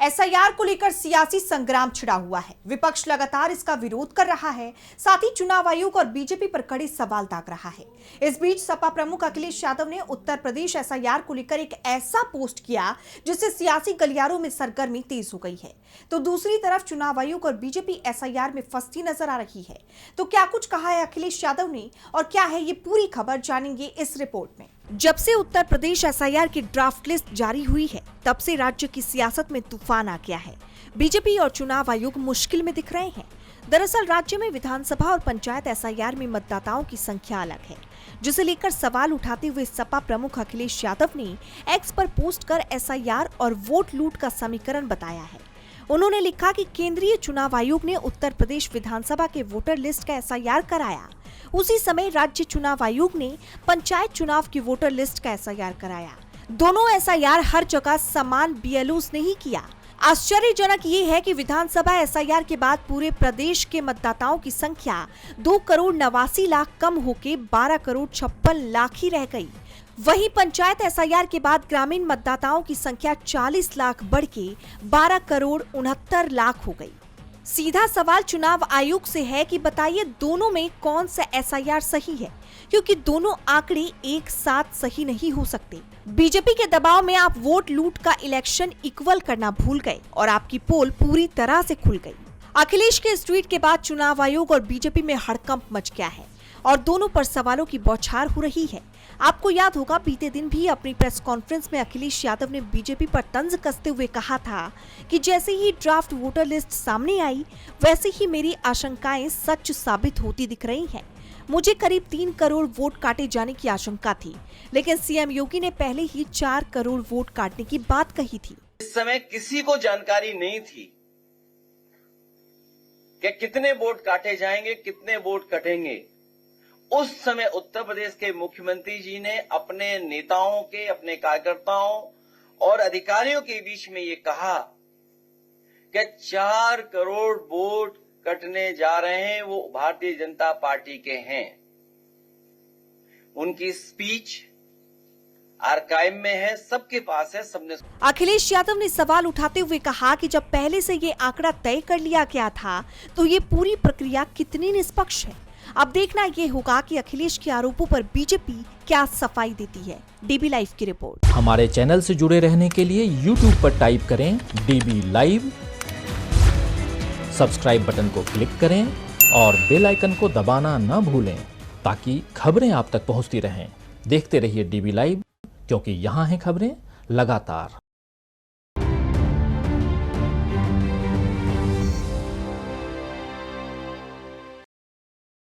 SIR को लेकर सियासी संग्राम छिड़ा हुआ है। विपक्ष लगातार इसका विरोध कर रहा है, साथ ही चुनाव आयोग और बीजेपी पर कड़े सवाल दाग रहा है। इस बीच सपा प्रमुख अखिलेश यादव ने उत्तर प्रदेश एसआईआर को लेकर एक ऐसा पोस्ट किया जिससे सियासी गलियारों में सरगर्मी तेज हो गई है, तो दूसरी तरफ चुनाव आयोग और बीजेपी एसआईआर में फंसती नजर आ रही है। तो क्या कुछ कहा है अखिलेश यादव ने और क्या है ये पूरी खबर, जानेंगे इस रिपोर्ट में। जब से उत्तर प्रदेश एसआईआर की ड्राफ्ट लिस्ट जारी हुई है, तब से राज्य की सियासत में तूफान आ गया है। बीजेपी और चुनाव आयोग मुश्किल में दिख रहे हैं। दरअसल राज्य में विधानसभा और पंचायत एसआईआर में मतदाताओं की संख्या अलग है, जिसे लेकर सवाल उठाते हुए सपा प्रमुख अखिलेश यादव ने एक्स पर पोस्ट कर एसआईआर और वोट लूट का समीकरण बताया है। उन्होंने लिखा कि केंद्रीय चुनाव आयोग ने उत्तर प्रदेश विधानसभा के वोटर लिस्ट का एसआईआर कराया, उसी समय राज्य चुनाव आयोग ने पंचायत चुनाव की वोटर लिस्ट का एसआईआर कराया। दोनों एसआईआर हर जगह समान बीएलओस ने ही किया। आश्चर्यजनक ये है कि विधानसभा एसआईआर के बाद पूरे प्रदेश के मतदाताओं की संख्या 2,89,00,000 कम होकर 12,56,00,000 ही रह गई। वहीं पंचायत एसआईआर के बाद ग्रामीण मतदाताओं की संख्या 40 लाख बढ़ के 12,69,00,000 हो गई। सीधा सवाल चुनाव आयोग से है कि बताइए दोनों में कौन सा एसआईआर सही है, क्योंकि दोनों आंकड़े एक साथ सही नहीं हो सकते। बीजेपी के दबाव में आप वोट लूट का इलेक्शन इक्वल करना भूल गए और आपकी पोल पूरी तरह से खुल गई। अखिलेश के इस ट्वीट के बाद चुनाव आयोग और बीजेपी में हड़कंप मच गया है और दोनों पर सवालों की बौछार हो रही है। आपको याद होगा बीते दिन भी अपनी प्रेस कॉन्फ्रेंस में अखिलेश यादव ने बीजेपी पर तंज कसते हुए कहा था कि जैसे ही ड्राफ्ट वोटर लिस्ट सामने आई, वैसे ही मेरी आशंकाएं सच साबित होती दिख रही हैं। मुझे करीब 3 करोड़ वोट काटे जाने की आशंका थी, लेकिन सीएम योगी ने पहले ही 4 करोड़ वोट काटने की बात कही थी। इस समय किसी को जानकारी नहीं थी कि कितने वोट काटे जाएंगे, कितने वोट कटेंगे। उस समय उत्तर प्रदेश के मुख्यमंत्री जी ने अपने नेताओं के, अपने कार्यकर्ताओं और अधिकारियों के बीच में ये कहा कि 4 करोड़ वोट कटने जा रहे हैं, वो भारतीय जनता पार्टी के हैं। उनकी स्पीच आर्काइव में है, सबके पास है, सबने। अखिलेश यादव ने सवाल उठाते हुए कहा कि जब पहले से ये आंकड़ा तय कर लिया गया था, तो ये पूरी प्रक्रिया कितनी निष्पक्ष है। अब देखना ये होगा कि अखिलेश के आरोपों पर बीजेपी क्या सफाई देती है। डीबी लाइव की रिपोर्ट। हमारे चैनल से जुड़े रहने के लिए YouTube पर टाइप करें डीबी लाइव, सब्सक्राइब बटन को क्लिक करें और बेल आइकन को दबाना न भूलें, ताकि खबरें आप तक पहुंचती रहें। देखते रहिए डीबी लाइव, क्योंकि यहाँ हैं खबरें लगातार।